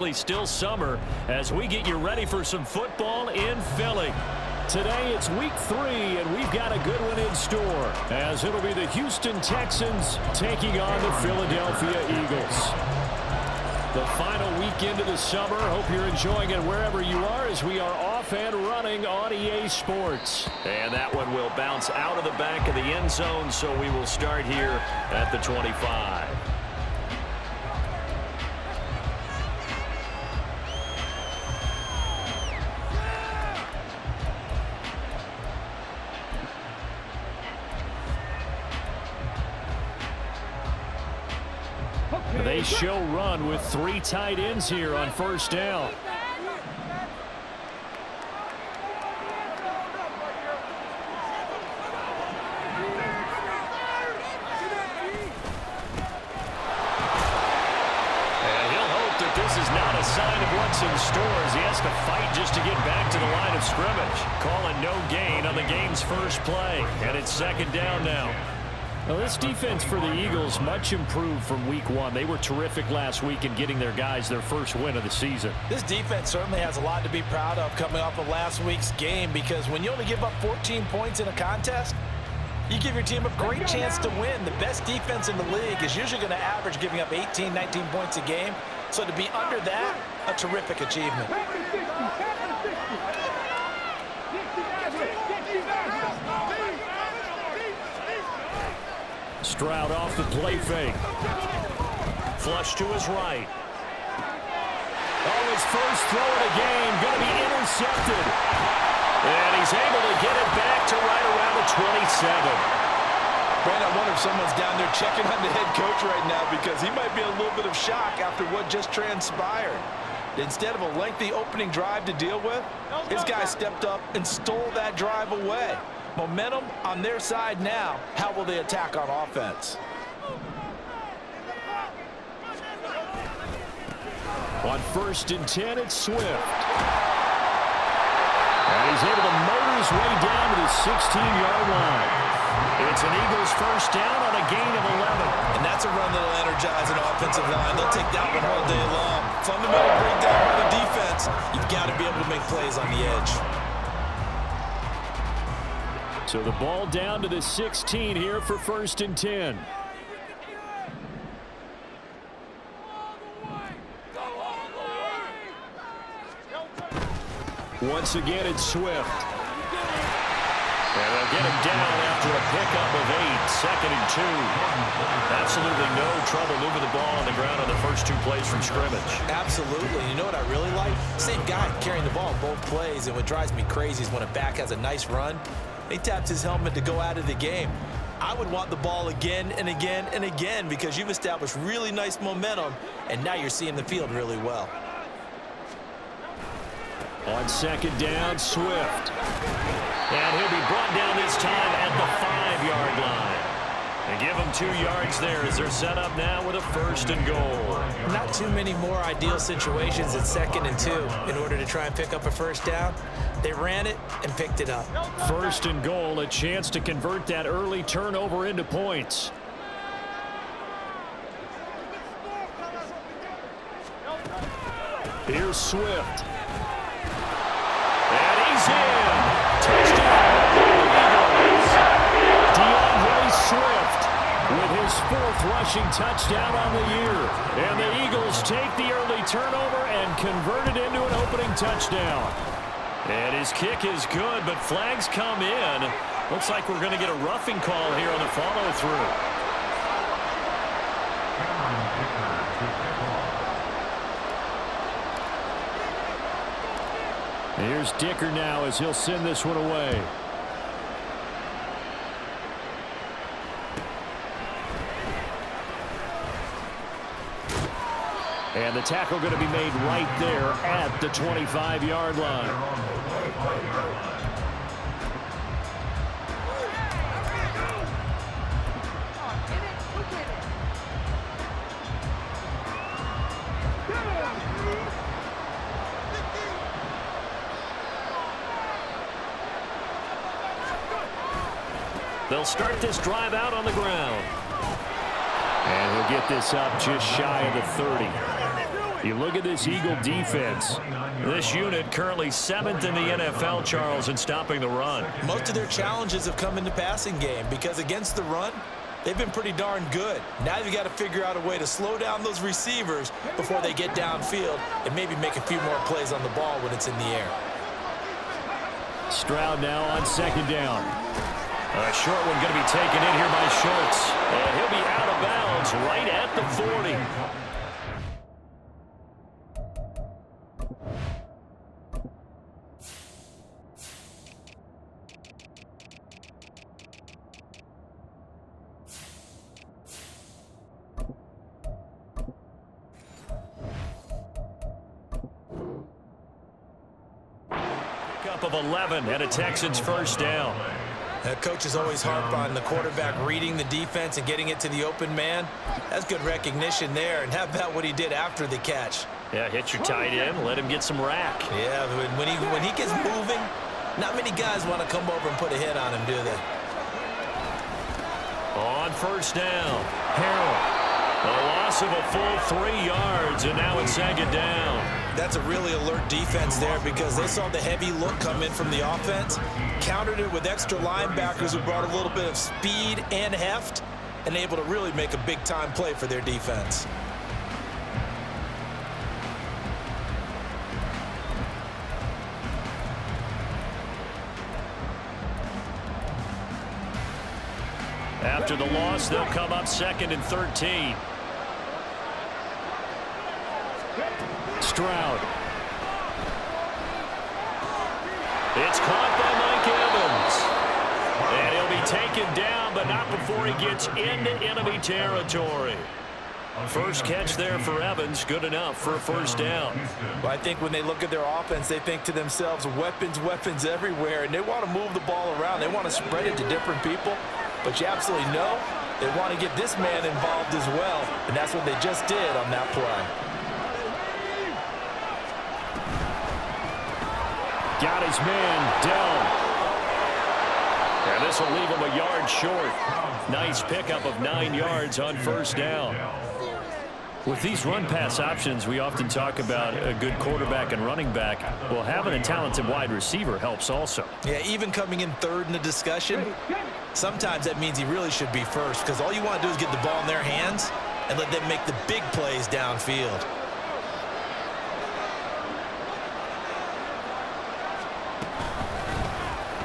Still summer as we get you ready for some football in Philly. Today it's week 3 and we've got a good one in store as it'll be the Houston Texans taking on the Philadelphia Eagles. The final weekend of the summer. Hope you're enjoying it wherever you are as we are off and running on EA Sports. And that one will bounce out of the back of the end zone, so we will start here at the 25. They show run with 3 tight ends here on first down. This is not a sign of what's in store as he has to fight just to get back to the line of scrimmage. Calling no gain on the game's first play, and it's second down now. Well, this defense for the Eagles much improved from week 1. They were terrific last week in getting their guys their first win of the season. This defense certainly has a lot to be proud of coming off of last week's game, because when you only give up 14 points in a contest, you give your team a great chance to win. The best defense in the league is usually going to average giving up 18, 19 points a game. So to be under that, a terrific achievement. Stroud off the play fake. Flush to his right. Oh, his first throw of the game going to be intercepted. And he's able to get it back to right around the 27. Brand, I wonder if someone's down there checking on the head coach right now, because he might be a little bit of shock after what just transpired. Instead of a lengthy opening drive to deal with, his guy stepped up and stole that drive away. Momentum on their side now. How will they attack on offense? On 1st and 10, it's Swift. And he's able to motor his way down to the 16-yard line. It's an Eagles first down on a gain of 11. And that's a run that'll energize an offensive line. They'll take that one all day long. Fundamental breakdown by the defense. You've got to be able to make plays on the edge. So the ball down to the 16 here for 1st and 10. Once again, it's Swift. And they'll get him down after a pickup of 8. 2nd and 2. Absolutely no trouble moving the ball on the ground on the first 2 plays from scrimmage. Absolutely. You know what I really like? Same guy carrying the ball both plays, and what drives me crazy is when a back has a nice run, he taps his helmet to go out of the game. I would want the ball again and again and again, because you've established really nice momentum, and now you're seeing the field really well. On 2nd down, Swift. And he'll be brought down this time at the 5-yard line. They give him 2 yards there as they're set up now with a 1st and goal. Not too many more ideal situations at 2nd and 2 in order to try and pick up a first down. They ran it and picked it up. 1st and goal, a chance to convert that early turnover into points. Here's Swift. And he's in. Touchdown. DeAndre Swift with his 4th rushing touchdown on the year. And the Eagles take the early turnover and convert it into an opening touchdown. And his kick is good, but flags come in. Looks like we're going to get a roughing call here on the follow-through. Here's Dicker now as he'll send this one away. And the tackle going to be made right there at the 25-yard line. They'll start this drive out on the ground. And he'll get this up just shy of the 30. You look at this Eagle defense. This unit currently 7th in the NFL, Charles, in stopping the run. Most of their challenges have come in the passing game because against the run, they've been pretty darn good. Now you've got to figure out a way to slow down those receivers before they get downfield and maybe make a few more plays on the ball when it's in the air. Stroud now on 2nd down. A short one going to be taken in here by Schultz. And he'll be out of bounds right at the 40. Of 11 and a Texans first down. Coaches always harp on the quarterback reading the defense and getting it to the open man. That's good recognition there. And how about what he did after the catch? Yeah, hit your tight end, let him get some rack. Yeah, when he gets moving, not many guys want to come over and put a hit on him, do they? On first down, Harrell. A loss of a full 3 yards, and now it's 2nd down. That's a really alert defense there because they saw the heavy look come in from the offense, countered it with extra linebackers who brought a little bit of speed and heft, and able to really make a big-time play for their defense. After the loss, they'll come up 2nd and 13. Stroud. It's caught by Mike Evans. And he'll be taken down, but not before he gets into enemy territory. First catch there for Evans, good enough for a first down. Well, I think when they look at their offense, they think to themselves, weapons, weapons everywhere, and they want to move the ball around. They want to spread it to different people, but you absolutely know they want to get this man involved as well, and that's what they just did on that play. Got his man, Dell. And this will leave him a yard short. Nice pickup of 9 yards on first down. With these run-pass options, we often talk about a good quarterback and running back. Well, having a talented wide receiver helps also. Yeah, even coming in third in the discussion, sometimes that means he really should be first because all you want to do is get the ball in their hands and let them make the big plays downfield.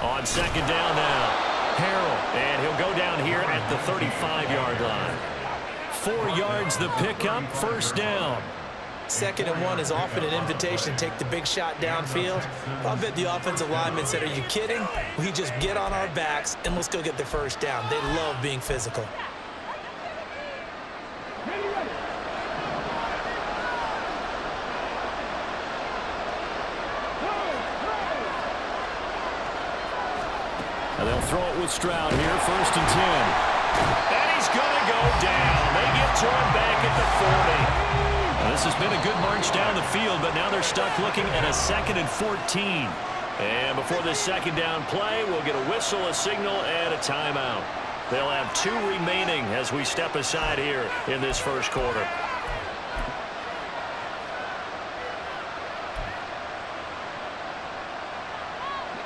On 2nd down now, Harrell, and he'll go down here at the 35-yard line. 4 yards the pickup, first down. 2nd and 1 is often an invitation to take the big shot downfield. I bet the offensive lineman said, are you kidding? We just get on our backs and let's go get the first down. They love being physical. And they'll throw it with Stroud here, 1st and 10. And he's going to go down. They get to him back at the 40. Now, this has been a good march down the field, but now they're stuck looking at a 2nd and 14. And before this 2nd down play, we'll get a whistle, a signal, and a timeout. They'll have 2 remaining as we step aside here in this first quarter.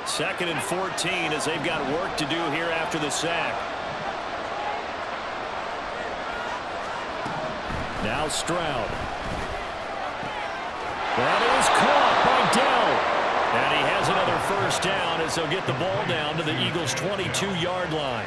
Second and 14 as they've got work to do here after the sack. Now Stroud. That is caught by Dell. And he has another first down as they'll get the ball down to the Eagles' 22-yard line.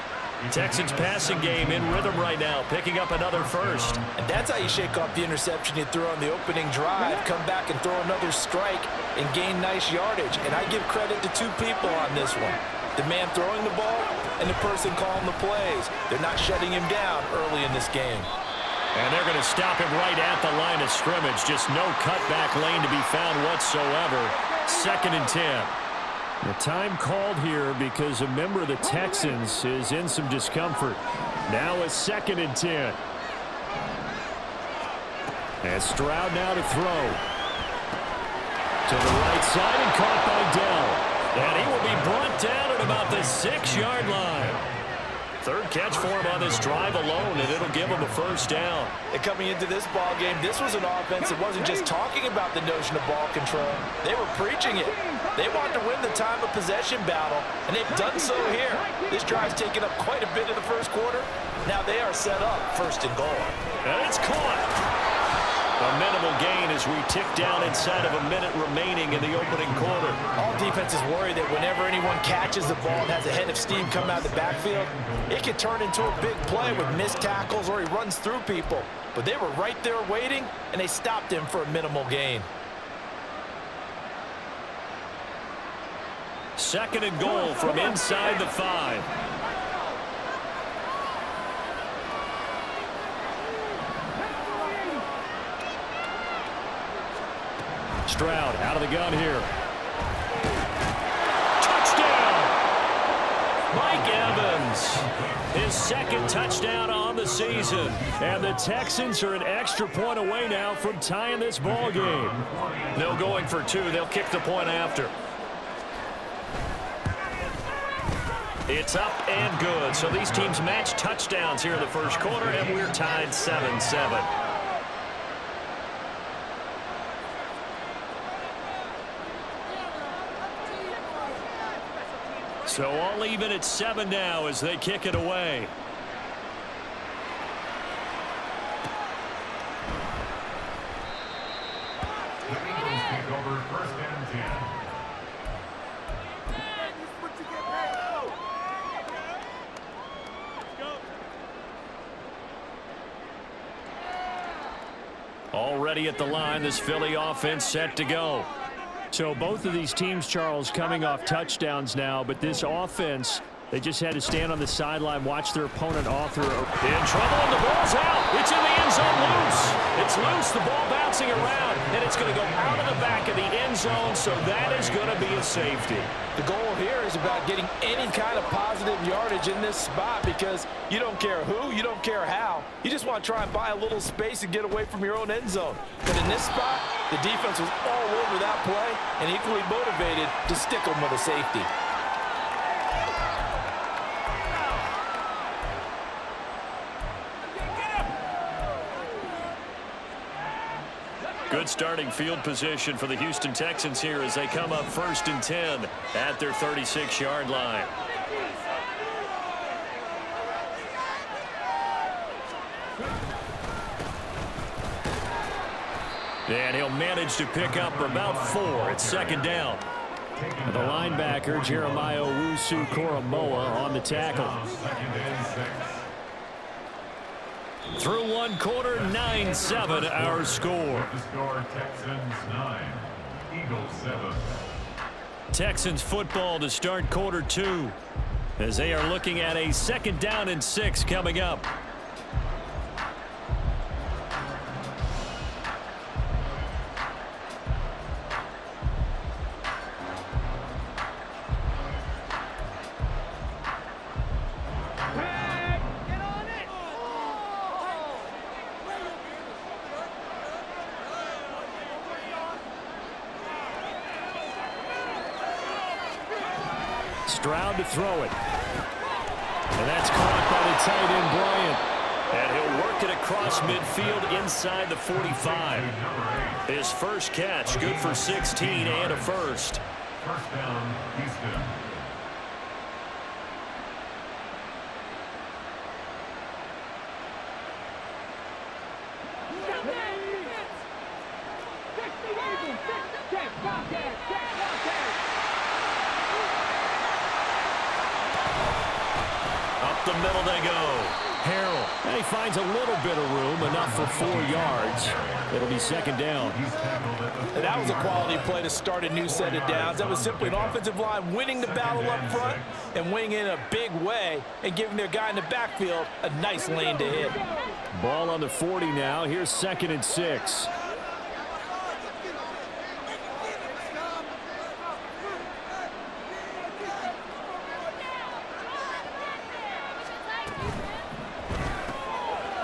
Texans passing game in rhythm right now, picking up another first. And that's how you shake off the interception you threw on the opening drive, come back and throw another strike and gain nice yardage. And I give credit to 2 people on this one. The man throwing the ball and the person calling the plays. They're not shutting him down early in this game. And they're going to stop him right at the line of scrimmage. Just no cutback lane to be found whatsoever. 2nd and 10. The time called here because a member of the Texans is in some discomfort. Now a 2nd and 10. And Stroud now to throw. To the right side and caught by Dell. And he will be brought down at about the 6-yard line. Third catch for him on this drive alone, and it'll give him a first down. And coming into this ball game, this was an offense that wasn't just talking about the notion of ball control. They were preaching it. They wanted to win the time of possession battle, and they've done so here. This drive's taken up quite a bit of the first quarter. Now they are set up first and goal. And it's caught. A minimal gain as we tick down inside of a minute remaining in the opening quarter. All defenses worry that whenever anyone catches the ball and has a head of steam come out of the backfield, it can turn into a big play with missed tackles or he runs through people. But they were right there waiting, and they stopped him for a minimal gain. Second and goal from inside the 5. Stroud out of the gun here. Touchdown! Mike Evans. His second touchdown on the season. And the Texans are an extra point away now from tying this ball game. No going for 2. They'll kick the point after. It's up and good. So these teams match touchdowns here in the first quarter, and we're tied 7-7. So all even at 7 now as they kick it away. The Eagles take over first and 10. Already at the line, this Philly offense set to go. So both of these teams, Charles, coming off touchdowns now, but this offense, they just had to stand on the sideline, watch their opponent author. In trouble, and the ball's out. It's in the end zone, loose. It's loose, the ball bouncing around, and it's going to go out of the back of the end zone, so that is going to be a safety. The goal here is about getting any kind of positive yardage in this spot because you don't care who, you don't care how. You just want to try and buy a little space and get away from your own end zone. But in this spot, the defense was all over that play and equally motivated to stick them with a safety. Good starting field position for the Houston Texans here as they come up first and 10 at their 36-yard line. And he'll manage to pick up about 4 at second down. The linebacker, Jeremiah Owusu-Koramoah, on the tackle. Through one quarter, 9-7 our score. Texans 9, Eagles 7. Texans football to start quarter 2 as they are looking at a second down and 6 coming up. Stroud to throw it. And that's caught by the tight end, Bryant. And he'll work it across midfield inside the 45. His first catch, good for 16 and a first. First down, Houston. Up the middle they go. Harrell. And he finds a little bit of room, enough for 4 yards. It'll be second down. And that was a quality play to start a new set of downs. That was simply an offensive line winning the battle up front and winning in a big way and giving their guy in the backfield a nice lane to hit. Ball on the 40 now. Here's second and 6.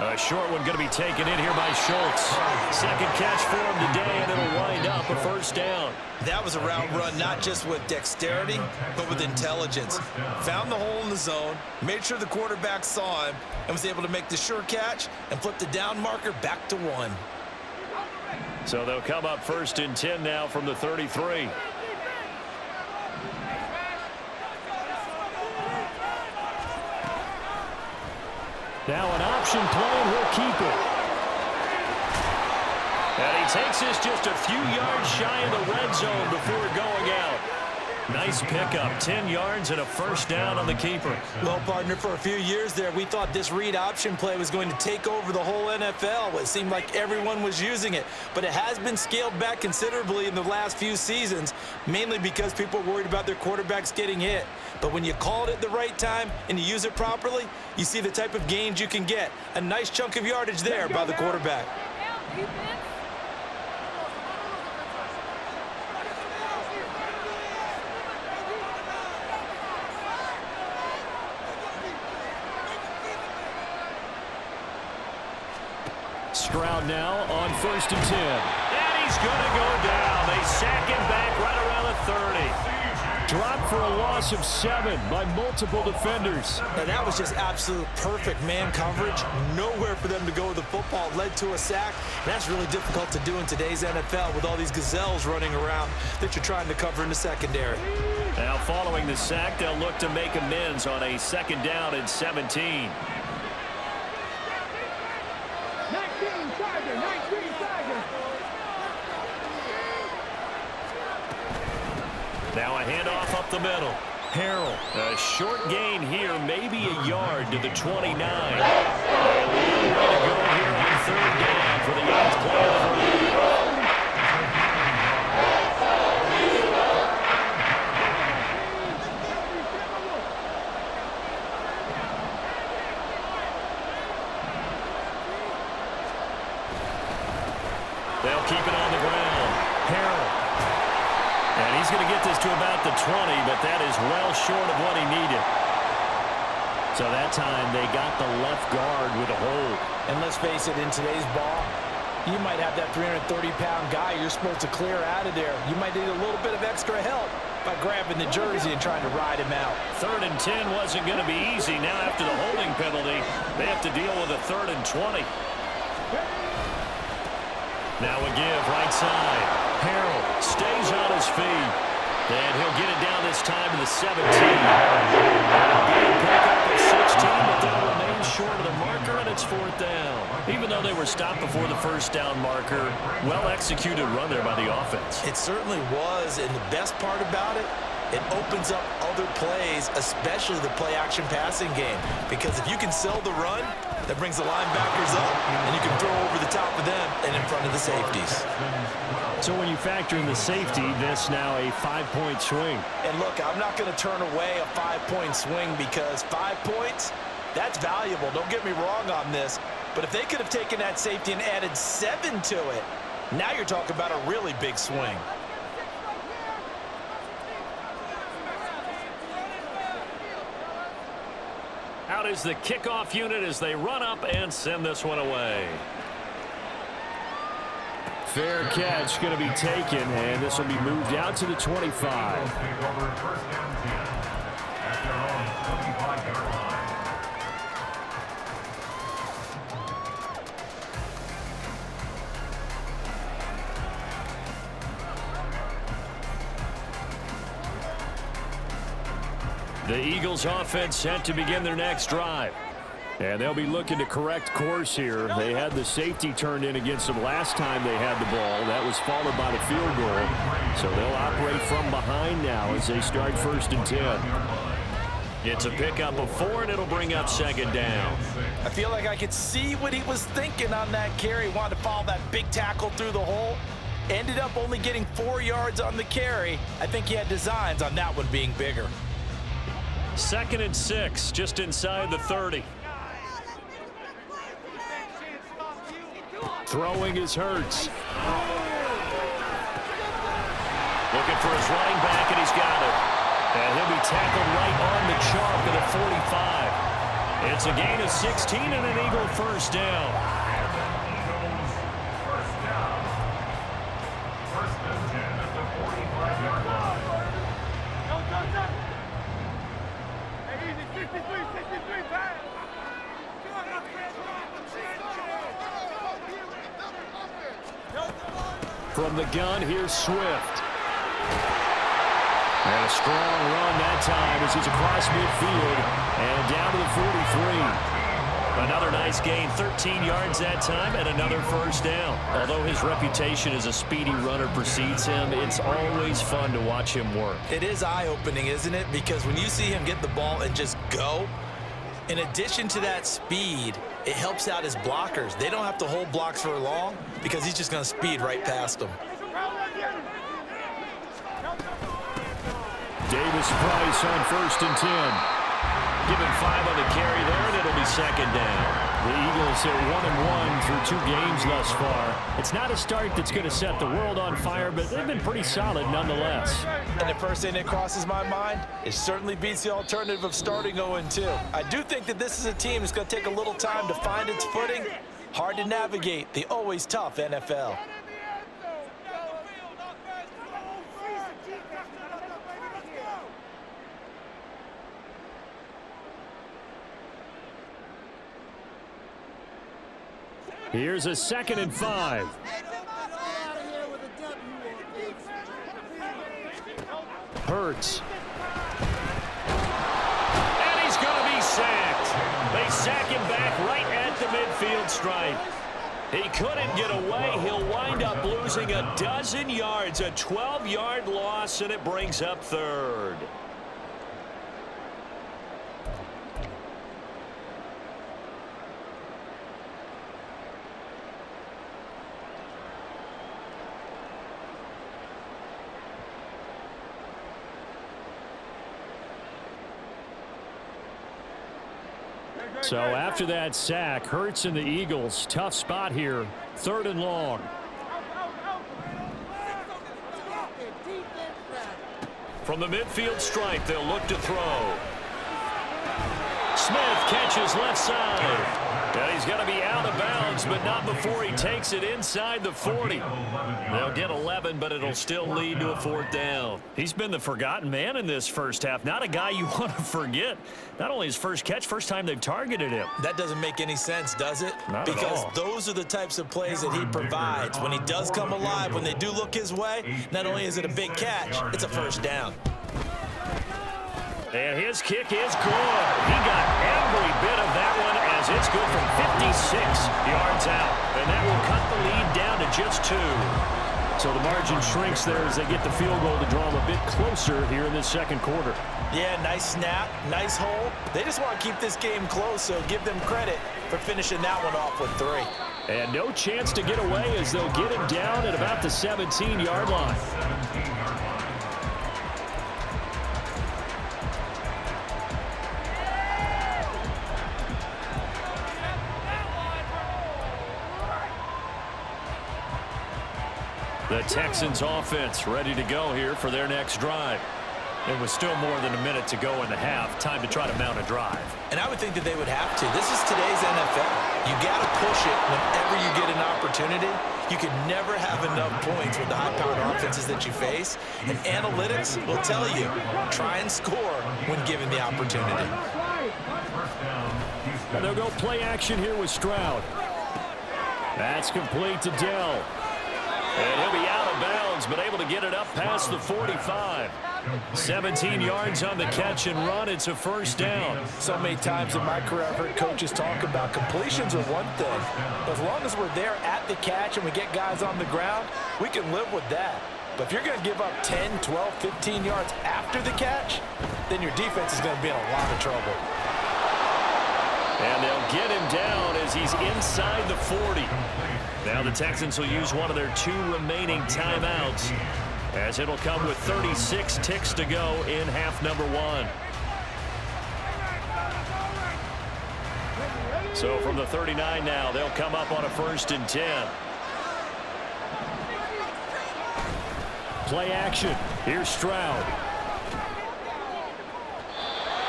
A short one going to be taken in here by Schultz. Second catch for him today, and it'll wind up a first down. That was a route run, not just with dexterity, but with intelligence. Found the hole in the zone, made sure the quarterback saw him, and was able to make the sure catch and flip the down marker back to 1. So they'll come up 1st and 10 now from the 33. Now an option play, and he'll keep it. And he takes this just a few yards shy of the red zone before going out. Nice pickup, 10 yards and a first down on the keeper. Well, partner, for a few years there, we thought this read option play was going to take over the whole NFL. It seemed like everyone was using it, but it has been scaled back considerably in the last few seasons, mainly because people are worried about their quarterbacks getting hit. But when you call it at the right time and you use it properly, you see the type of gains you can get. A nice chunk of yardage there by the quarterback. Stroud now on 1st and 10. And he's going to go down. They sack him back right around the 30. Dropped for a loss of 7 by multiple defenders. Now that was just absolute perfect man coverage. Nowhere for them to go with the football. Led to a sack. And that's really difficult to do in today's NFL with all these gazelles running around that you're trying to cover in the secondary. Now following the sack, they'll look to make amends on a 2nd down and 17. Now a handoff up the middle. Harrell, a short gain here, maybe a yard to the 29. A little way to go here on 3rd down for the 8th play of the game. They'll keep it on the ground. Harrell. And he's going to get this to about the 20, but that is well short of what he needed. So that time they got the left guard with a hold. And let's face it, in today's ball, you might have that 330-pound guy you're supposed to clear out of there. You might need a little bit of extra help by grabbing the jersey and trying to ride him out. 3rd and 10 wasn't going to be easy. Now after the holding penalty, they have to deal with a 3rd and 20. Now a give right side. Harrell stays on his feet. And he'll get it down this time to the 17. That'll be a pickup of 16, but they'll remain short of the marker, and it's 4th down. Even though they were stopped before the 1st down marker, well-executed run there by the offense. It certainly was, and the best part about it, it opens up other plays, especially the play-action passing game. Because if you can sell the run, that brings the linebackers up, and you can throw over the top of them and in front of the safeties. So when you factor in the safety, that's now a 5-point swing. And look, I'm not going to turn away a 5-point swing because 5 points, that's valuable. Don't get me wrong on this. But if they could have taken that safety and added 7 to it, now you're talking about a really big swing. Out is the kickoff unit as they run up and send this one away. Fair catch going to be taken, and this will be moved out to the 25. The Eagles offense set to begin their next drive. And they'll be looking to correct course here. They had the safety turned in against them last time they had the ball. That was followed by the field goal. So they'll operate from behind now as they start 1st and 10. It's a pickup of 4, and it'll bring up 2nd down. I feel like I could see what he was thinking on that carry. He wanted to follow that big tackle through the hole. Ended up only getting 4 yards on the carry. I think he had designs on that one being bigger. 2nd and 6, just inside the 30. Throwing is Hurts. Looking for his running back, and he's got it. And he'll be tackled right on the chalk at the 45. It's a gain of 16 and an Eagle first down. Eagles first down. First and 10 at the 45-yard line. From the gun, here's Swift. And a strong run that time as he's across midfield and down to the 43. Another nice gain, 13 yards that time, and another first down. Although his reputation as a speedy runner precedes him, it's always fun to watch him work. It is eye-opening, isn't it? Because when you see him get the ball and just go, in addition to that speed, it helps out his blockers. They don't have to hold blocks for long because he's just going to speed right past them. Davis-Price on first and 10. Give him 5 on the carry there, and it'll be second down. The Eagles are 1-1 through 2 games thus far. It's not a start that's going to set the world on fire, but they've been pretty solid nonetheless. And the first thing that crosses my mind, it certainly beats the alternative of starting 0-2. I do think that this is a team that's going to take a little time to find its footing. Hard to navigate the always tough NFL. Here's a 2nd and 5. Hurts. And he's going to be sacked. They sack him back right at the midfield stripe. He couldn't get away. He'll wind up losing a dozen yards, a 12-yard loss, and it brings up 3rd. So after that sack, Hurts and the Eagles, tough spot here, 3rd and long. From the midfield stripe, they'll look to throw. Smith catches left side. And he's going to be out of bounds, but not before he takes it inside the 40. They'll get 11, but it'll still lead to a 4th down. He's been the forgotten man in this first half. Not a guy you want to forget. Not only his first catch, first time they've targeted him. That doesn't make any sense, does it? Not at because all. Those are the types of plays that he provides. When he does come alive, when they do look his way, not only is it a big catch, it's a first down. And his kick is good. He got every bit of that one as it's good from 56 yards out. And that will cut the lead down to just 2. So the margin shrinks there as they get the field goal to draw them a bit closer here in this 2nd quarter. Yeah, nice snap, nice hole. They just want to keep this game close, so give them credit for finishing that one off with 3. And no chance to get away as they'll get him down at about the 17-yard line. The Texans offense ready to go here for their next drive. It was still more than a minute to go in the half. Time to try to mount a drive. And I would think that they would have to. This is today's NFL. You got to push it whenever you get an opportunity. You can never have enough points with the high-powered offenses that you face. And analytics will tell you, try and score when given the opportunity. And they'll go play action here with Stroud. That's complete to Dell. And he'll be out of bounds, but able to get it up past the 45. 17 yards on the catch and run. It's a first down. So many times in my career, I've heard coaches talk about completions are one thing. But as long as we're there at the catch and we get guys on the ground, we can live with that. But if you're going to give up 10, 12, 15 yards after the catch, then your defense is going to be in a lot of trouble. And they'll get him down as he's inside the 40. Now the Texans will use one of their 2 remaining timeouts, as it'll come with 36 ticks to go in half number 1. So from the 39 now, they'll come up on a 1st and 10. Play action. Here's Stroud.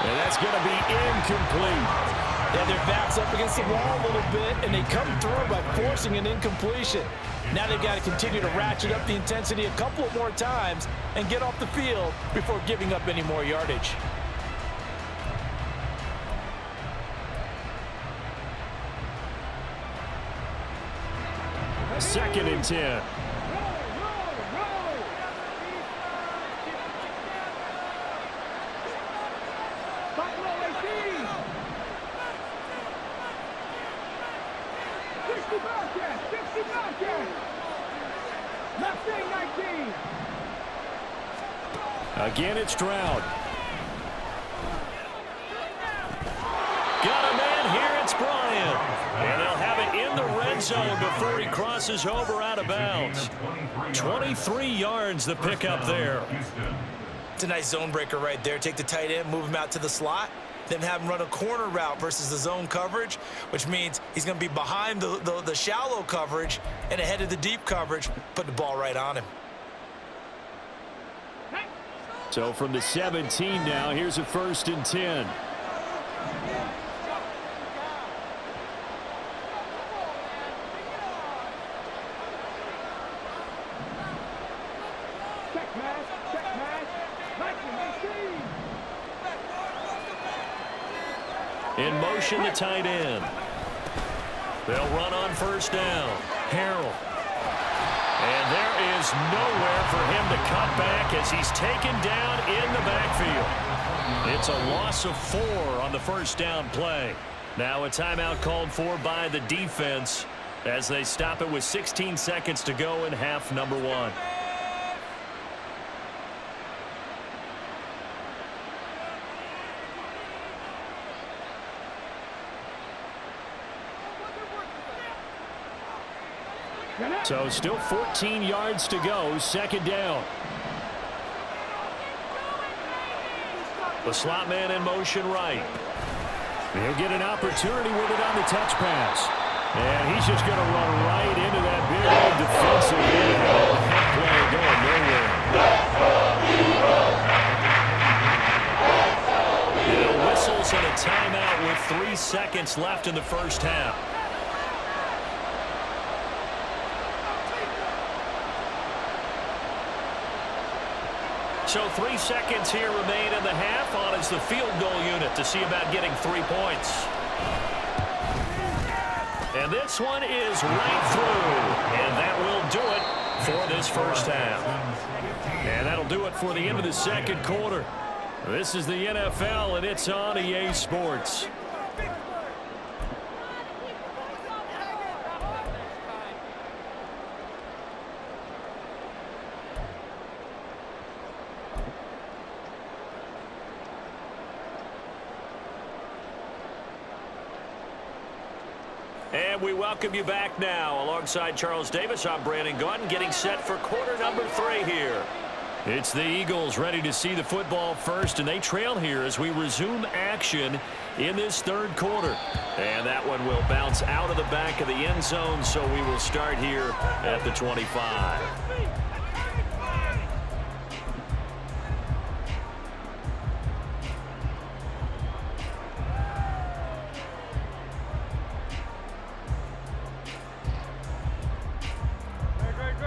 And that's going to be incomplete. Yeah, their back's up against the wall a little bit, and they come through by forcing an incompletion. Now they've got to continue to ratchet up the intensity a couple of more times and get off the field before giving up any more yardage. Second and 10. Again, it's Stroud. Got a man here, it's Bryant. And they'll have it in the red zone before he crosses over out of bounds. 23 yards the pickup there. It's a nice zone breaker right there. Take the tight end, move him out to the slot, then have him run a corner route versus the zone coverage, which means he's going to be behind the shallow coverage and ahead of the deep coverage, put the ball right on him. So from the 17 now, here's a 1st and 10. In motion, the tight end. They'll run on 1st down. Harrell. And there is nowhere for him to cut back as he's taken down in the backfield. It's a loss of 4 on the 1st down play. Now a timeout called for by the defense as they stop it with 16 seconds to go in half number 1. So still 14 yards to go, 2nd down. The slot man in motion right. He'll get an opportunity with it on the touch pass. And he's just going to run right into that big defensive end. That play going nowhere. Whistles and a timeout with 3 seconds left in the 1st half. So 3 seconds here remain in the half. On is the field goal unit to see about getting 3 points. And this one is right through. And that will do it for this 1st half. And that'll do it for the end of the 2nd quarter. This is the NFL, and it's on EA Sports. And we welcome you back now. Alongside Charles Davis, I'm Brandon Gaudin, getting set for quarter number 3 here. It's the Eagles ready to see the football first, and they trail here as we resume action in this 3rd quarter. And that one will bounce out of the back of the end zone, so we will start here at the 25.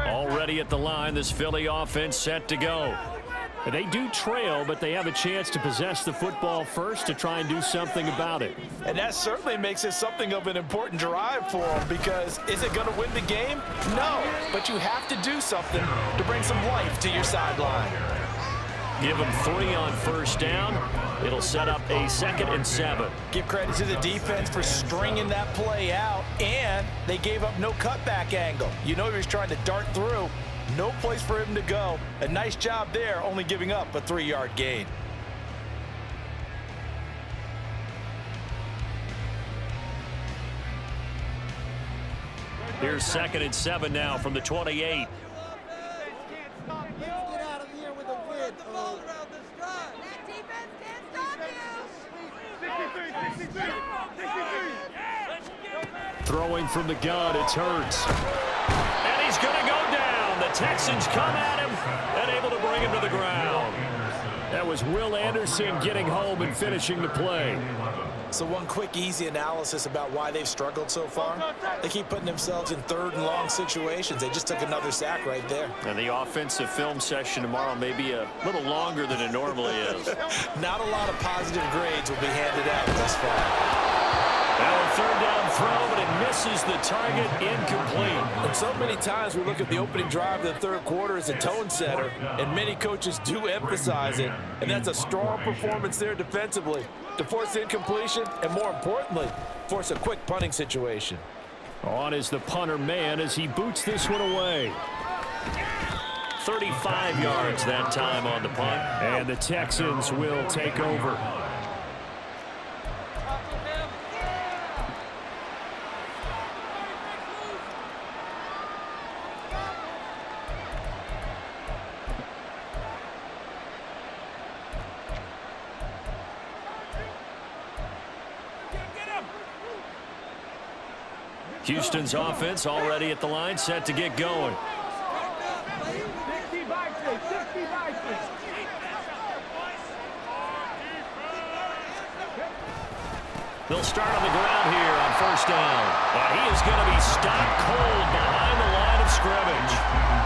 Already at the line, this Philly offense set to go. They do trail, but they have a chance to possess the football first to try and do something about it. And that certainly makes it something of an important drive for them, because is it going to win the game? No, but you have to do something to bring some life to your sideline. Give them 3 on 1st down. It'll set up a 2nd and 7. Give credit to the defense for stringing that play out, and they gave up no cutback angle. You know he was trying to dart through. No place for him to go. A nice job there, only giving up a 3-yard gain. Here's 2nd and 7 now from the 28. Throwing from the gun, it's Hurts. And he's going to go down. The Texans come at him and able to bring him to the ground. That was Will Anderson getting home and finishing the play. So one quick, easy analysis about why they've struggled so far. They keep putting themselves in third and long situations. They just took another sack right there. And the offensive film session tomorrow may be a little longer than it normally is. Not a lot of positive grades will be handed out thus far. Now a third down throw, but it misses the target, incomplete. And so many times we look at the opening drive of the third quarter as a tone setter, and many coaches do emphasize it, and that's a strong performance there defensively to force incompletion and, more importantly, force a quick punting situation. On is the punter man as he boots this one away. 35 yards that time on the punt, and the Texans will take over. Houston's offense already at the line, set to get going. They'll start on the ground here on first down. And he is going to be stopped cold behind the line of scrimmage.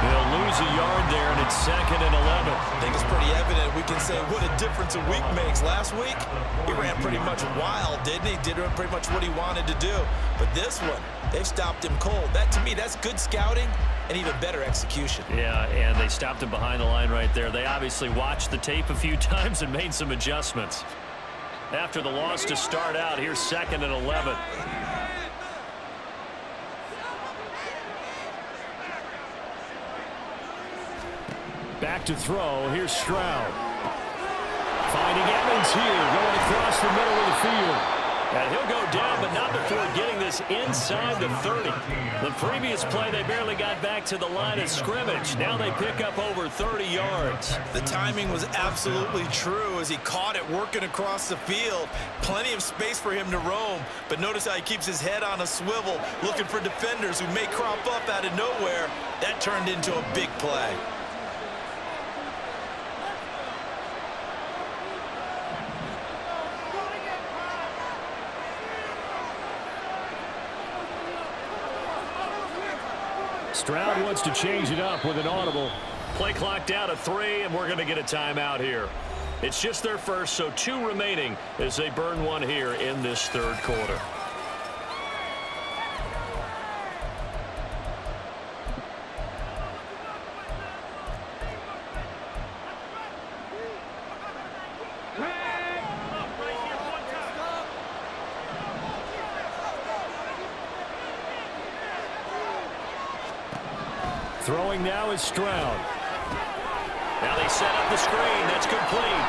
He'll lose a yard there, and it's 2nd and 11. I think it's pretty evident. We can say what a difference a week makes. Last week, he ran pretty much wild, didn't he? Did pretty much what he wanted to do. But this one, they've stopped him cold. That, to me, that's good scouting and even better execution. Yeah, and they stopped him behind the line right there. They obviously watched the tape a few times and made some adjustments. After the loss to start out, here's 2nd and 11. Back to throw. Here's Stroud. Finding Evans here, going across the middle of the field. And he'll go down, but not before getting this inside the 30. The previous play, they barely got back to the line of scrimmage. Now they pick up over 30 yards. The timing was absolutely true as he caught it working across the field. Plenty of space for him to roam, but notice how he keeps his head on a swivel, looking for defenders who may crop up out of nowhere. That turned into a big play. Stroud wants to change it up with an audible. Play clock down to 3, and we're going to get a timeout here. It's just their first, so 2 remaining as they burn one here in this third quarter. Throwing now is Stroud. Now they set up the screen. That's complete.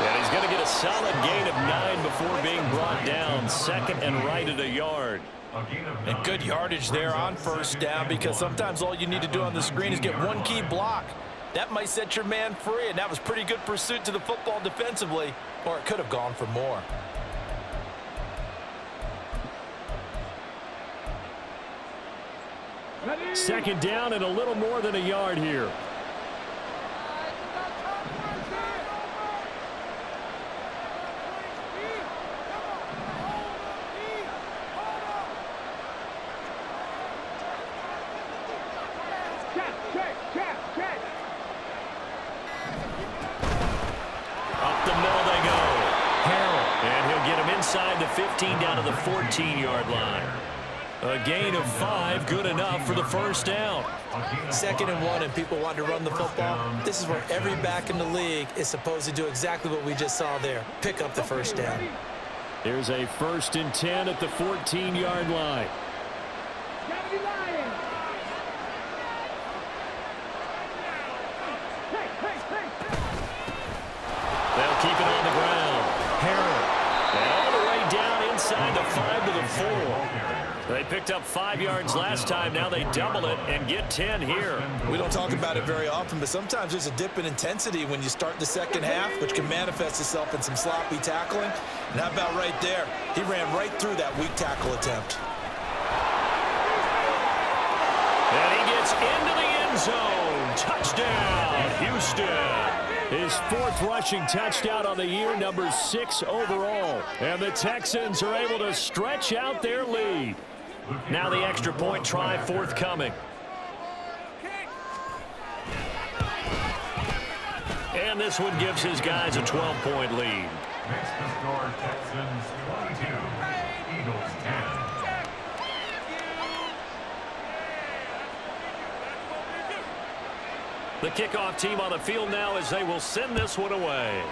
And he's going to get a solid gain of 9 before being brought down. 2nd and right at a yard. And good yardage there on first down, because sometimes all you need to do on the screen is get one key block. That might set your man free, and that was pretty good pursuit to the football defensively, or it could have gone for more. Second down and a little more than a yard here. Up the middle they go. Harrell, and he'll get him inside the 15 down to the 14-yard line. A gain of 5, good enough for the first down. 2nd and 1, and people want to run the football. This is where every back in the league is supposed to do exactly what we just saw there. Pick up the first down. There's a 1st and 10 at the 14-yard line. They'll keep it on the ground. Harrell. And all the way down inside the 5 to the 4. They picked up 5 yards last time. Now they double it and get 10 here. We don't talk about it very often, but sometimes there's a dip in intensity when you start the second half, which can manifest itself in some sloppy tackling. And how about right there? He ran right through that weak tackle attempt. And he gets into the end zone. Touchdown, Houston. His 4th rushing touchdown on the year, number 6 overall. And the Texans are able to stretch out their lead. Now the extra point try forthcoming. And this one gives his guys a 12-point lead. Makes the score Texans 22, Eagles 10. The kickoff team on the field now as they will send this one away.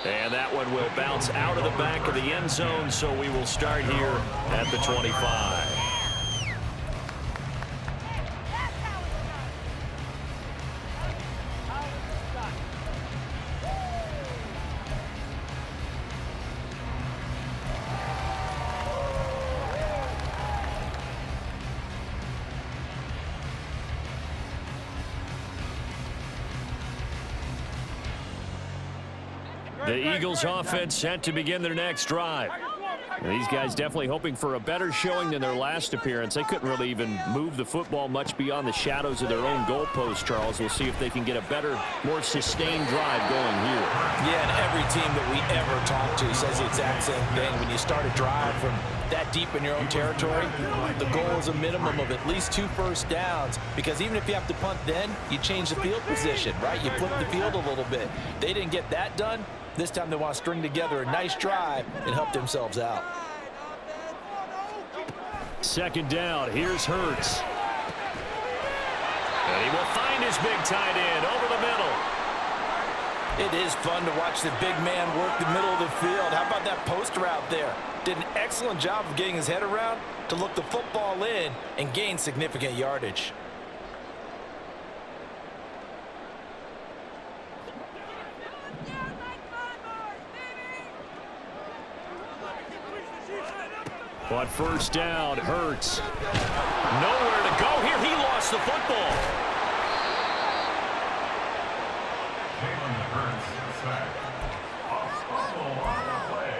And that one will bounce out of the back of the end zone, so we will start here at the 25. The Eagles offense set to begin their next drive. These guys definitely hoping for a better showing than their last appearance. They couldn't really even move the football much beyond the shadows of their own goalpost, Charles. We'll see if they can get a better, more sustained drive going here. Yeah, and every team that we ever talk to says the exact same thing. When you start a drive from that deep in your own territory, the goal is a minimum of at least 2 first downs, because even if you have to punt then, you change the field position, right? You flip the field a little bit. They didn't get that done. This time they want to string together a nice drive and help themselves out. 2nd down. Here's Hurts. And he will find his big tight end over the middle. It is fun to watch the big man work the middle of the field. How about that post route there? Did an excellent job of getting his head around to look the football in and gain significant yardage. On 1st down, Hurts. Nowhere to go here. He lost the football. Jalen Hurts sacked. A fumble on the play.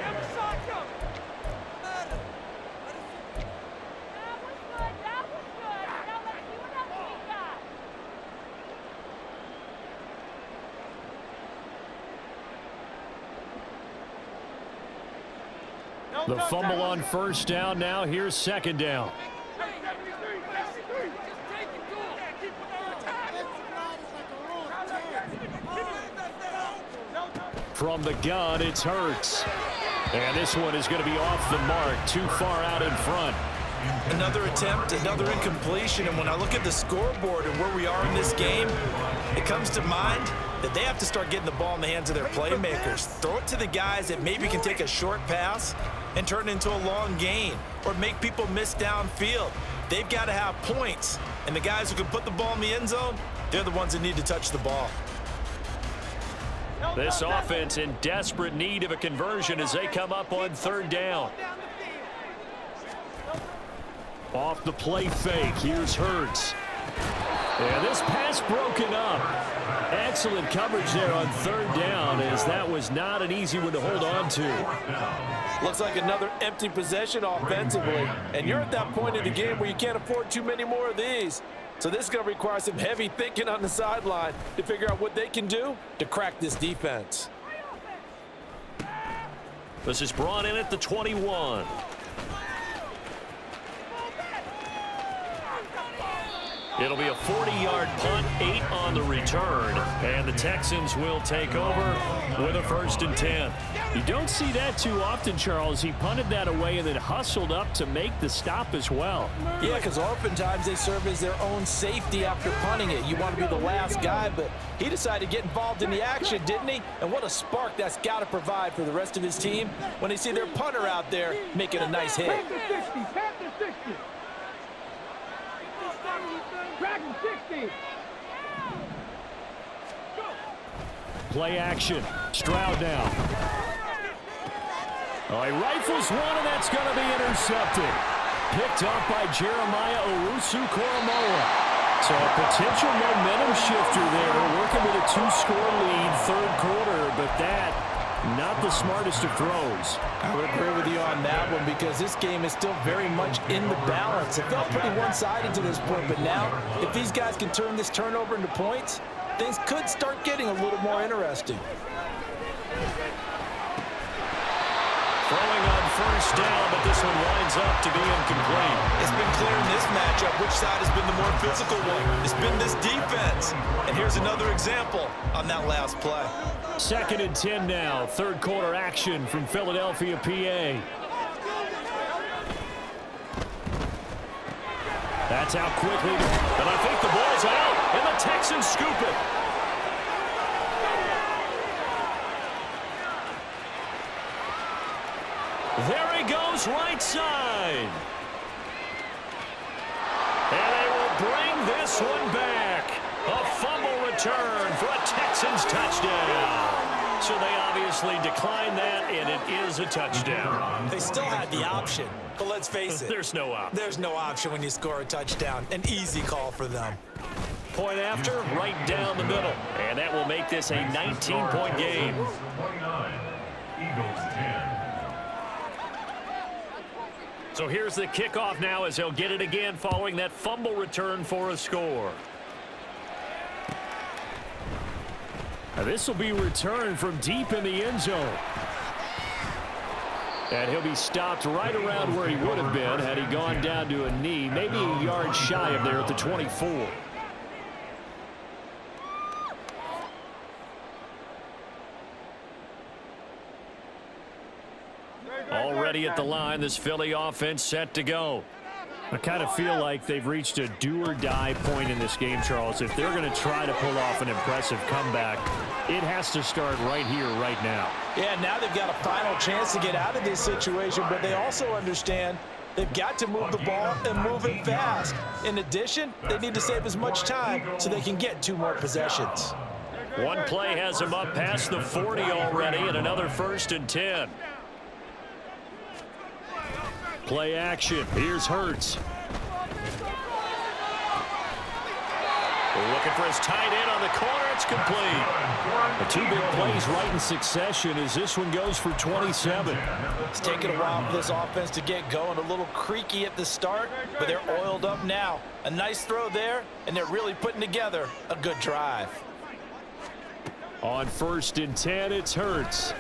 The fumble on 1st down. Now here's 2nd down. From the gun, it's Hurts. And this one is going to be off the mark, too far out in front. Another attempt, another incompletion, and when I look at the scoreboard and where we are in this game, it comes to mind that they have to start getting the ball in the hands of their playmakers. Throw it to the guys that maybe can take a short pass and turn it into a long gain, or make people miss downfield. They've got to have points, and the guys who can put the ball in the end zone, they're the ones that need to touch the ball. This offense in desperate need of a conversion as they come up on 3rd down. Off the play fake, here's Hurts. And this pass broken up. Excellent coverage there on 3rd down, as that was not an easy one to hold on to. Looks like another empty possession offensively, and you're at that point in the game where you can't afford too many more of these. So this is going to require some heavy thinking on the sideline to figure out what they can do to crack this defense. This is brought in at the 21. It'll be a 40-yard punt, 8 on the return, and the Texans will take over with a 1st and 10. You don't see that too often, Charles. He punted that away and then hustled up to make the stop as well. Yeah, because oftentimes they serve as their own safety after punting it. You want to be the last guy, but he decided to get involved in the action, didn't he? And what a spark that's got to provide for the rest of his team when they see their punter out there making a nice hit. Play action. Stroud now. Oh, he rifles one, and that's going to be intercepted. Picked up by Jeremiah Owusu-Koramoah. So a potential momentum shifter there, working with a 2-score lead, 3rd quarter, but that Not the smartest of throws. I would agree with you on that one because this game is still very much in the balance. It felt pretty one-sided to this point, but now if these guys can turn this turnover into points, things could start getting a little more interesting. Throwing on first down, but this one winds up to be incomplete. It's been clear in this matchup which side has been the more physical one. It's been this defense. And here's another example on that last play. 2nd and 10 now. Third quarter action from Philadelphia, PA. That's out quickly. And I think the ball's out, and the Texans scoop it. There he goes, right side. And they will bring this one back. A fumble return for a Texans touchdown. So they obviously declined that, and it is a touchdown. They still had the option, but let's face it. There's no option. There's no option when you score a touchdown. An easy call for them. Point after, right down the middle. And that will make this a 19-point game. 29, Eagles 10. So here's the kickoff now as they'll get it again following that fumble return for a score. Now this will be returned from deep in the end zone. And he'll be stopped right around where he would have been had he gone down to a knee, maybe a yard shy of there at the 24. Already at the line, this Philly offense set to go. I kind of feel like they've reached a do-or-die point in this game, Charles. If they're going to try to pull off an impressive comeback, it has to start right here, right now. Yeah, now they've got a final chance to get out of this situation, but they also understand they've got to move the ball and move it fast. In addition, they need to save as much time so they can get 2 more possessions. One play has them up past the 40 already, and another 1st and 10. Play action. Here's Hurts. Looking for his tight end on the corner. It's complete. The 2 big plays right in succession as this one goes for 27. It's taken a while for this offense to get going. A little creaky at the start, but they're oiled up now. A nice throw there, and they're really putting together a good drive. On 1st and 10, it's Hurts.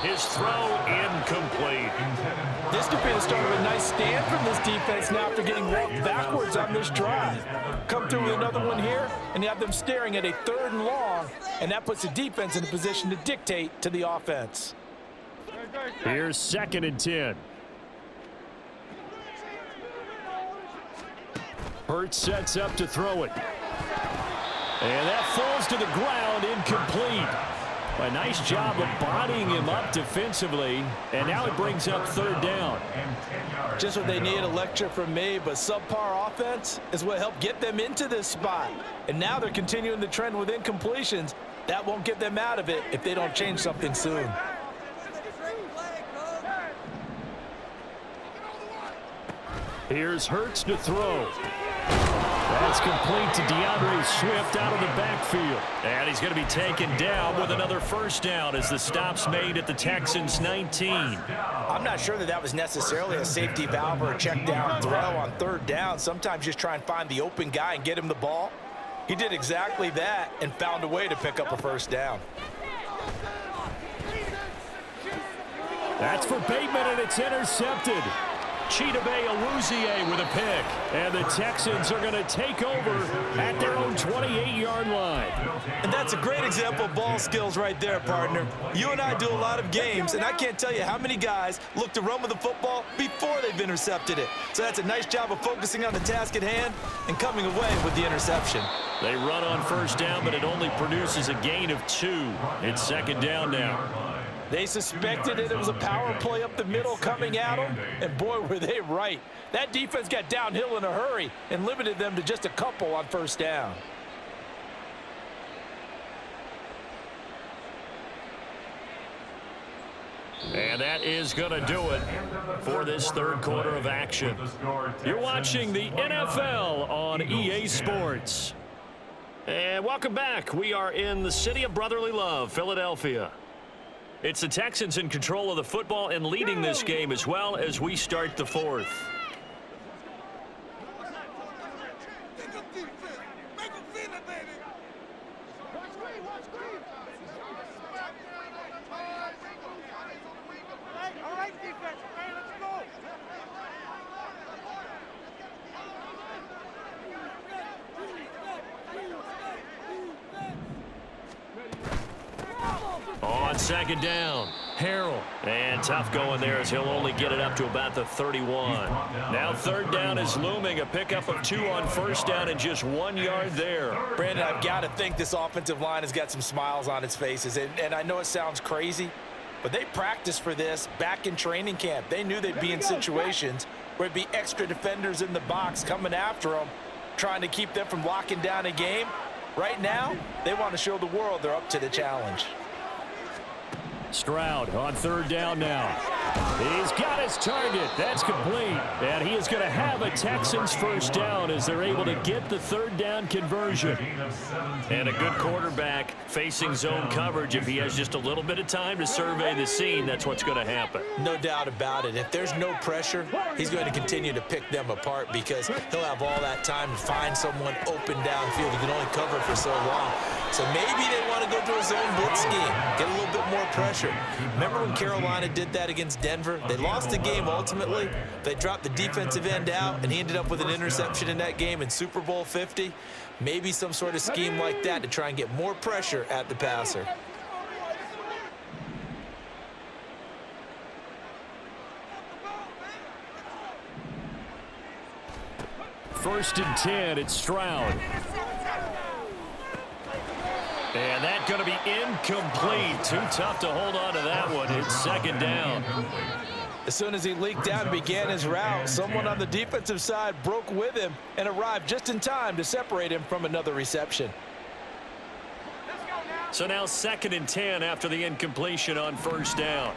His throw incomplete. This could be the start of a nice stand from this defense now after getting walked backwards on this drive. Come through with another one here, and you have them staring at a 3rd and long, and that puts the defense in a position to dictate to the offense. Here's 2nd and 10. Hurts sets up to throw it. And that falls to the ground, incomplete. A nice job of bodying him up defensively, and now it brings up 3rd down. Just what they need, a lecture from me, but subpar offense is what helped get them into this spot. And now they're continuing the trend with incompletions. That won't get them out of it if they don't change something soon. Here's Hurts to throw. That's complete to DeAndre Swift out of the backfield. And he's going to be taken down with another 1st down as the stop's made at the Texans' 19. I'm not sure that was necessarily a safety valve or a check down throw on 3rd down. Sometimes just try and find the open guy and get him the ball. He did exactly that and found a way to pick up a 1st down. That's for Bateman, and it's intercepted. Chidobe Awuzie with a pick. And the Texans are going to take over at their own 28-yard line. And that's a great example of ball skills right there, partner. You and I do a lot of games, and I can't tell you how many guys look to run with the football before they've intercepted it. So that's a nice job of focusing on the task at hand and coming away with the interception. They run on 1st down, but it only produces a gain of 2. It's 2nd down now. They suspected it was a power play up the middle coming at them, and boy, were they right. That defense got downhill in a hurry and limited them to just a couple on 1st down. And that is going to do it for this 3rd quarter of action. You're watching the NFL on EA Sports. And welcome back. We are in the city of brotherly love, Philadelphia. It's the Texans in control of the football and leading this game as well as we start the fourth. On second down, Harrell. And tough going there as he'll only get it up to about the 31. Now third down is looming. A pickup of 2 on first down and just 1 yard there. Brandon, I've got to think this offensive line has got some smiles on its faces. And I know it sounds crazy, but they practiced for this back in training camp. They knew they'd be in situations where it'd be extra defenders in the box coming after them, trying to keep them from locking down a game. Right now, they want to show the world they're up to the challenge. Stroud on third down now. He's got his target. That's complete. And he is going to have a Texans first down as they're able to get the third down conversion. And a good quarterback facing zone coverage. If he has just a little bit of time to survey the scene, that's what's going to happen. No doubt about it. If there's no pressure, he's going to continue to pick them apart because he'll have all that time to find someone open downfield. He can only cover for so long. So maybe they want to go to a zone blitz scheme, get a little bit more pressure. Remember when Carolina did that against Denver? They lost the game ultimately. They dropped the defensive end out, and he ended up with an interception in that game in Super Bowl 50. Maybe some sort of scheme like that to try and get more pressure at the passer. First and 10, it's Stroud. And that's going to be incomplete. Too tough to hold on to that one. It's second down. As soon as he leaked out and began his route, someone on the defensive side broke with him and arrived just in time to separate him from another reception. So now second and 10 after the incompletion on first down.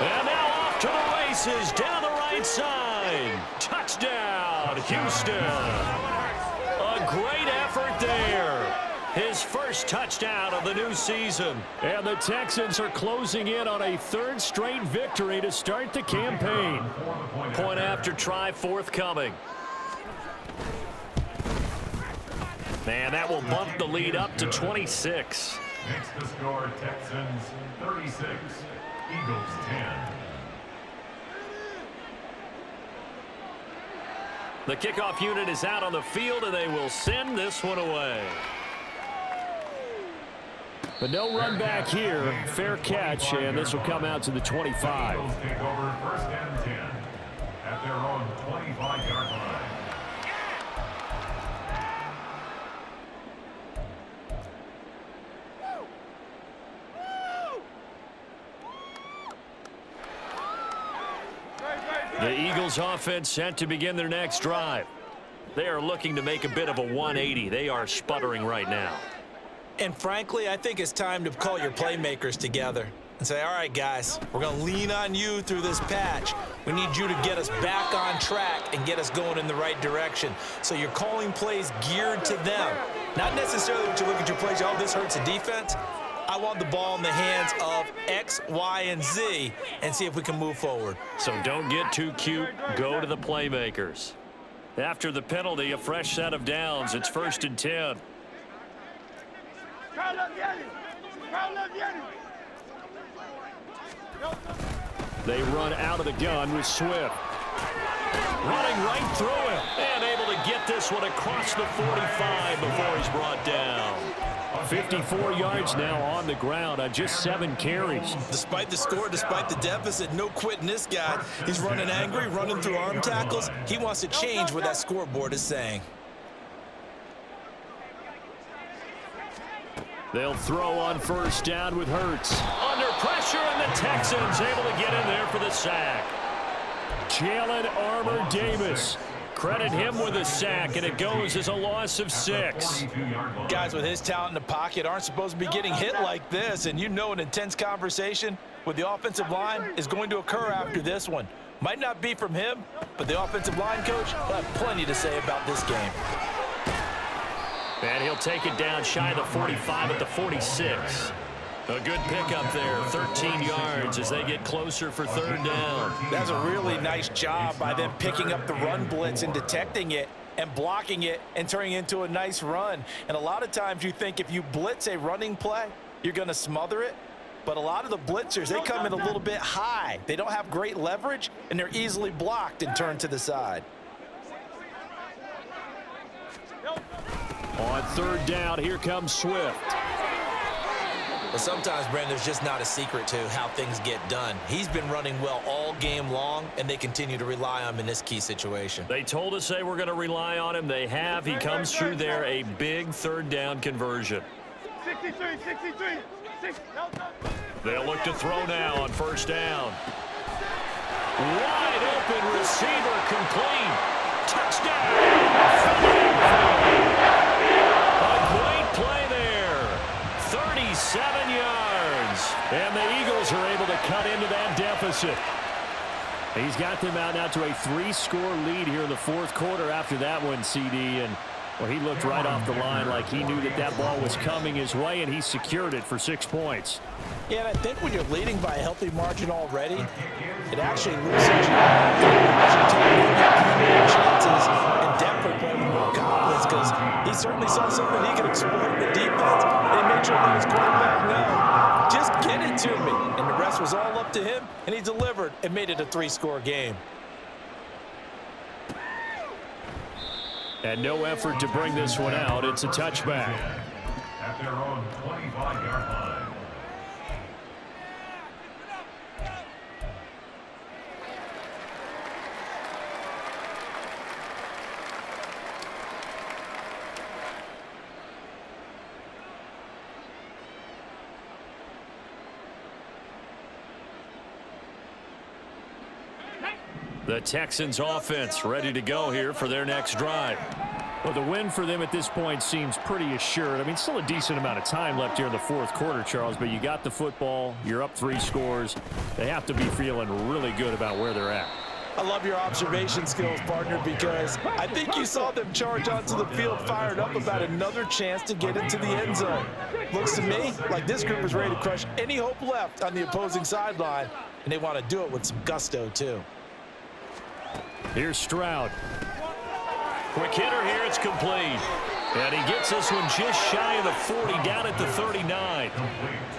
And now off to the races down the right side. Touchdown, Houston. A great effort there. His first touchdown of the new season. And the Texans are closing in on a third straight victory to start the campaign. Point after try forthcoming. And that will bump the lead up to 26. Makes the score Texans 36, Eagles 10. The kickoff unit is out on the field, and they will send this one away. But no run back here. Fair catch, and this will come out to the 25. Eagles take over first and 10 at their own 25-yard line. The Eagles offense set to begin their next drive. They are looking to make a bit of a 180. They are sputtering right now. And frankly, I think it's time to call your playmakers together and say, all right, guys, we're going to lean on you through this patch. We need you to get us back on track and get us going in the right direction. So you're calling plays geared to them. Not necessarily when you look at your plays, oh, this hurts the defense. I want the ball in the hands of X, Y, and Z and see if we can move forward. So don't get too cute. Go to the playmakers. After the penalty, a fresh set of downs. It's first and 10. They run out of the gun with Swift. Running right through him and able to get this one across the 45 before he's brought down. 54 yards now on the ground on just 7 carries. Despite the score, despite the deficit, no quitting this guy. He's running angry, running through arm tackles. He wants to change what that scoreboard is saying. They'll throw on first down with Hurts. Under pressure, and the Texans able to get in there for the sack. Jalen Armour-Davis Credit him with a sack, and it goes as a loss of 6. Guys with his talent in the pocket aren't supposed to be getting hit like this, and you know an intense conversation with the offensive line is going to occur after this one. Might not be from him, but the offensive line coach will have plenty to say about this game. And he'll take it down shy of the 45 at the 46. A good pickup there, 13 yards as they get closer for 3rd down. That's a really nice job by them picking up the run blitz and detecting it and blocking it and turning it into a nice run. And a lot of times you think if you blitz a running play, you're going to smother it. But a lot of the blitzers, they come in a little bit high. They don't have great leverage, and they're easily blocked and turned to the side. On 3rd down, here comes Swift. Well, sometimes, Brandon, there's just not a secret to how things get done. He's been running well all game long, and they continue to rely on him in this key situation. They told us they were going to rely on him. They have. He comes through there, a big 3rd down conversion. 63. They'll look to throw now on 1st down. Wide open receiver, complete. Touchdown! A great play there. 37 yards. And the Eagles are able to cut into that deficit. He's got them out now to a 3-score lead here in the 4th quarter after that one, CD. And well, he looked right off the line like he knew that ball was coming his way, and he secured it for 6 points. Yeah, and I think when you're leading by a healthy margin already, it actually loses you chances and depth for playing more confidence, because he certainly saw something he could exploit in the defense, and he made sure that his quarterback know, just get it to me. And the rest was all up to him, and he delivered and made it a 3-score game. And no effort to bring this one out. It's a touchback. At their own 25-yard line. The Texans offense ready to go here for their next drive. Well, the win for them at this point seems pretty assured. I mean, still a decent amount of time left here in the 4th quarter, Charles, but you got the football. You're up 3 scores. They have to be feeling really good about where they're at. I love your observation skills, partner, because I think you saw them charge onto the field fired up about another chance to get into the end zone. Looks to me like this group is ready to crush any hope left on the opposing sideline, and they want to do it with some gusto, too. Here's Stroud. Quick hitter here, it's complete. And he gets this one just shy of the 40, down at the 39.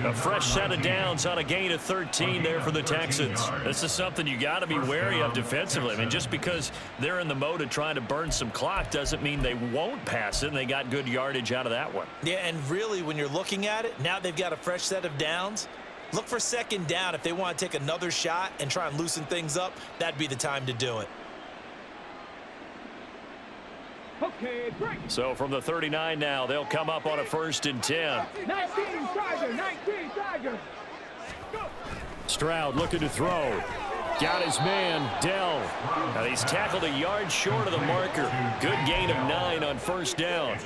A fresh set of downs on a gain of 13 there for the Texans. This is something you got to be wary of defensively. I mean, just because they're in the mode of trying to burn some clock doesn't mean they won't pass it, and they got good yardage out of that one. Yeah, and really, when you're looking at it, now they've got a fresh set of downs. Look for 2nd down. If they want to take another shot and try and loosen things up, that'd be the time to do it. Okay, break. So from the 39 now, they'll come up on a 1st and 10. 19 Tiger. Go. Stroud looking to throw. Got his man, Dell. Now he's tackled a yard short of the marker. Good gain of 9 on 1st down.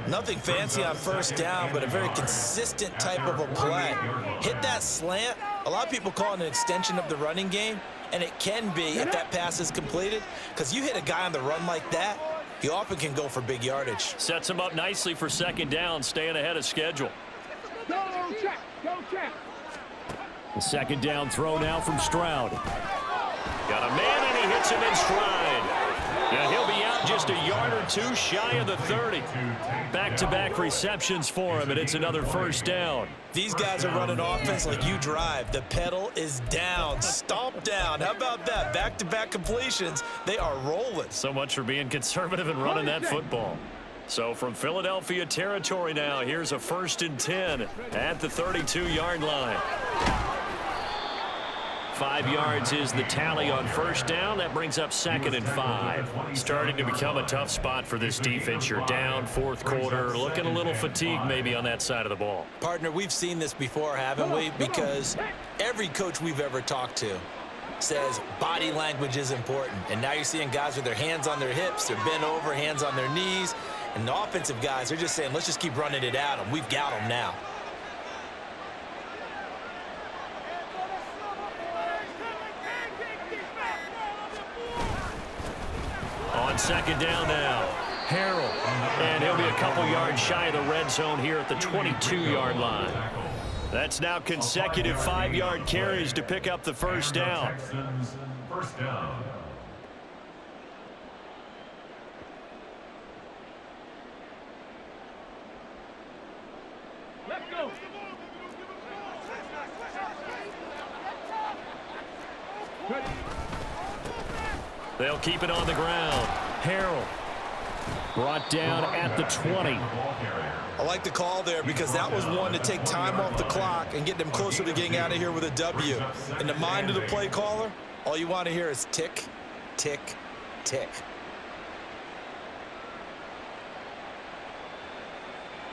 Nothing fancy on 1st down, but a very consistent type of a play. Hit that slant. A lot of people call it an extension of the running game, and it can be if that pass is completed, because you hit a guy on the run like that, he often can go for big yardage. Sets him up nicely for 2nd down, staying ahead of schedule. Go check. The 2nd down throw now from Stroud. Got a man, and he hits him in stride. And he'll be out just a yard or 2 shy of the 30. Back-to-back receptions for him, and it's another 1st down. These guys are running offense like you drive. The pedal is down, stomp down. How about that? Back-to-back completions. They are rolling. So much for being conservative and running that football. So from Philadelphia territory now, here's a 1st and 10 at the 32-yard line. 5 yards is the tally on 1st down. That brings up 2nd and 5. Starting to become a tough spot for this defense. You're down 4th quarter, looking a little fatigued maybe on that side of the ball. Partner, we've seen this before, haven't we? Because every coach we've ever talked to, says body language is important. And now you're seeing guys with their hands on their hips, they're bent over, hands on their knees. And the offensive guys, they're just saying, let's just keep running it at them. We've got them now. On second down now, Harrell. And he'll be a couple yards shy of the red zone here at the 22-yard line. That's now consecutive 5-yard carries to pick up the first down. Texans, first down. Let's go. Good. They'll keep it on the ground. Harrell brought down at the 20. I like the call there because that was one to take time off the clock and get them closer to getting out of here with a W. In the mind of the play caller, all you want to hear is tick, tick, tick.